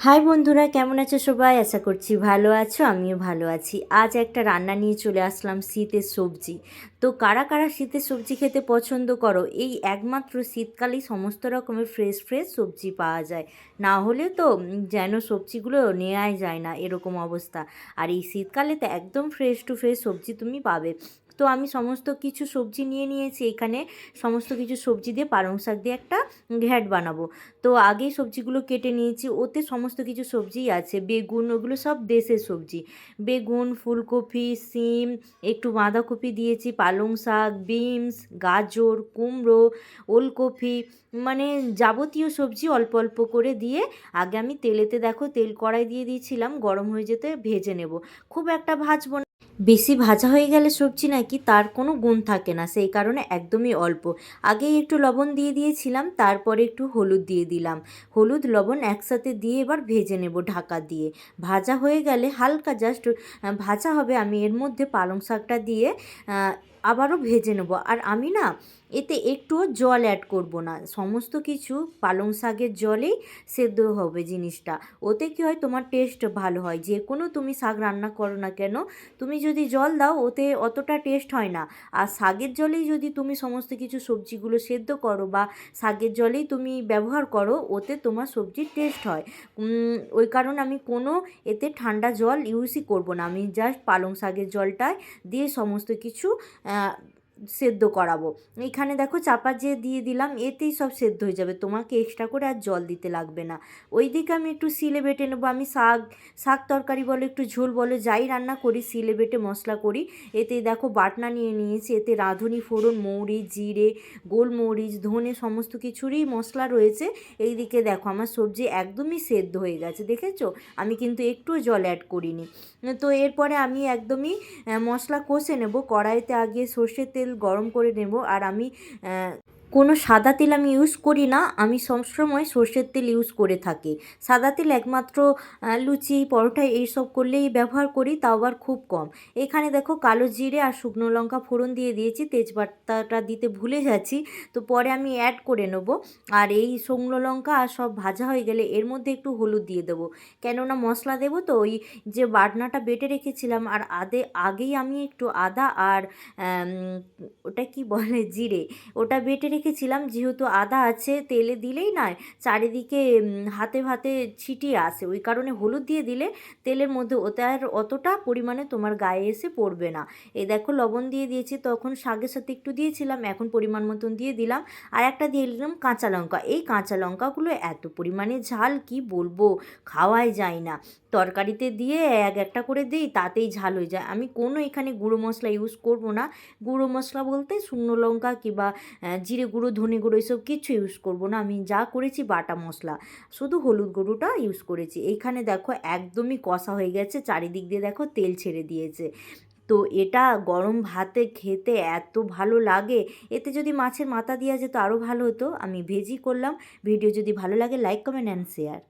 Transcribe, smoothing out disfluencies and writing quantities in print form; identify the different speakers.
Speaker 1: High বন্ধুরা, কেমন আছো সবাই? আশা করছি ভালো আছো, আমিও ভালো আছি। আজ একটা রান্না নিয়ে চলে আসলাম, শীতের সবজি। তো কারা কারা শীতের সবজি খেতে পছন্দ করো? এই একমাত্র শীতকালেই সমস্ত রকমের ফ্রেশ ফ্রেশ সবজি পাওয়া যায়। না হলে তো যেন সবজিগুলো নেওয়াই যায় না, এরকম অবস্থা। আর এই শীতকালে তো একদম ফ্রেশ টু ফ্রেশ সবজি তুমি পাবে। তো আমি সমস্ত কিছু সবজি নিয়ে নিয়েছি এখানে। সমস্ত কিছু সবজি দিয়ে পালং শাক দিয়ে একটা ঘ্যাট বানাবো। তো আগেই সবজিগুলো কেটে নিয়েছি, ওতে সমস্ত কিছু সবজিই আছে। বেগুন, ওগুলো সব দেশের সবজি। বেগুন, ফুলকপি, সিম, একটু বাঁধাকপি দিয়েছি, পালং শাক, বিনস, গাজর, কুমড়ো, ওলকপি, মানে যাবতীয় সবজি অল্প অল্প করে দিয়ে আগে আমি তেলেতে, দেখো তেল কড়াই দিয়ে দিয়েছিলাম, গরম হয়ে যেতে ভেজে নেব। খুব একটা ভাজবো না, বেশি ভাজা হয়ে গেলে সবজি নাকি তার কোনো গুণ থাকে না, সেই কারণে একদমই অল্প। আগেই একটু লবণ দিয়ে দিয়েছিলাম, তারপরে একটু হলুদ দিয়ে দিলাম। হলুদ লবণ একসাথে দিয়ে এবার ভেজে নেব ঢাকা দিয়ে। ভাজা হয়ে গেলে হালকা জাস্ট ভাজা হবে, আমি এর মধ্যে পালং শাকটা দিয়ে আবারও ভেজে নেব। আর আমি না এতে একটুও জল অ্যাড করব না, সমস্ত কিছু পালং শাকের জলেই সেদ্ধ হবে জিনিসটা। ওতে কী হয়, তোমার টেস্ট ভালো হয়। যে কোনো তুমি শাক রান্না করো না কেন, তুমি যদি জল দাও ওতে অতটা টেস্ট হয় না। আর শাকের জলেই যদি তুমি সমস্ত কিছু সবজিগুলো সেদ্ধ করো বা শাকের জলেই তুমি ব্যবহার করো, ওতে তোমার সবজির টেস্ট হয়। ওই কারণে আমি কোনো এতে ঠান্ডা জল ইউজই করব না, আমি জাস্ট পালং শাকের জলটায় দিয়ে সমস্ত কিছু সেদ্ধ করাবো। এখানে দেখো চাপা যে দিয়ে দিলাম, এতেই সব সেদ্ধ হয়ে যাবে, তোমাকে এক্সট্রা করে আর জল দিতে লাগবে না। ওইদিকে আমি একটু শিলে বেটে নেবো। আমি শাক শাক তরকারি বলো, একটু ঝোল বলো, যাই রান্না করি শিলে বেটে মশলা করি। এতে দেখো বাটনা নিয়ে নিয়েছি, এতে রাঁধুনি ফোড়ন, মৌরি, জিরে, গোলমরিচ, ধনে সমস্ত কিছুরই মশলা রয়েছে। এইদিকে দেখো আমার সবজি একদমই সেদ্ধ হয়ে গেছে, দেখেছো? আমি কিন্তু একটুও জল অ্যাড করিনি। তো এরপরে আমি একদমই মশলা কষে নেব। কড়াইতে আগে সর্ষের তেল গরম করে নেব। আর আমি কোনো সাদা তেল আমি ইউজ করি না, আমি সবসময় সর্ষের তেল ইউজ করে থাকি। সাদা তেল একমাত্র লুচি, পরোটা এইসব করলেই ব্যবহার করি, তাও আবার খুব কম। এখানে দেখো কালো জিরে আর শুকনো লঙ্কা ফোড়ন দিয়ে দিয়েছি, তেজপাতাটা দিতে ভুলে যাচ্ছি, তো পরে আমি অ্যাড করে নেব। আর এই শুকনো লঙ্কা আর সব ভাজা হয়ে গেলে এর মধ্যে একটু হলুদ দিয়ে দেবো, কেননা মশলা দেবো তো। ওই যে বাটনাটা বেটে রেখেছিলাম, আর আগেই আমি একটু আদা আর ওটা কি বলে, জিরে, ওটা বেটে রেখেছিলাম। যেহেতু আদা আছে, তেলে দিলেই নয় চারিদিকে হাতে হাতে ছিটিয়ে আসে, ওই কারণে হলুদ দিয়ে দিলে তেলের মধ্যে ওতে আর অতটা পরিমাণে তোমার গায়ে এসে পড়বে না। এই দেখো লবণ দিয়ে দিয়েছি, তখন শাকের সাথে একটু দিয়েছিলাম, এখন পরিমাণ মতন দিয়ে দিলাম। আর একটা দিয়ে দিলাম কাঁচা লঙ্কা। এই কাঁচা লঙ্কাগুলো এত পরিমাণে ঝাল কি বলবো, খাওয়াই যায় না। তরকারিতে দিয়ে একটা করে দিই, তাতেই ঝাল হয়ে যায়। আমি কোনো এখানে গুঁড়ো মশলা ইউজ করব না। গুঁড়ো মশলা বলতে শুকনো লঙ্কা কিংবা জিরে গুঁড়ো, ধনে গুঁড়ো এসব কিছু ইউজ করব না। আমি যা করেছি বাটা মশলা, শুধু হলুদ গুঁড়োটা ইউজ করেছি। এইখানে দেখো একদমই কষা হয়ে গেছে, চারিদিক দিয়ে দেখো তেল ছেড়ে দিয়েছে। তো এটা গরম ভাতে খেতে এত ভালো লাগে। এতে যদি মাছের মাথা দেওয়া যেত আরও ভালো হতো, আমি ভেজই করলাম। ভিডিও যদি ভালো লাগে লাইক, কমেন্ট অ্যান্ড শেয়ার।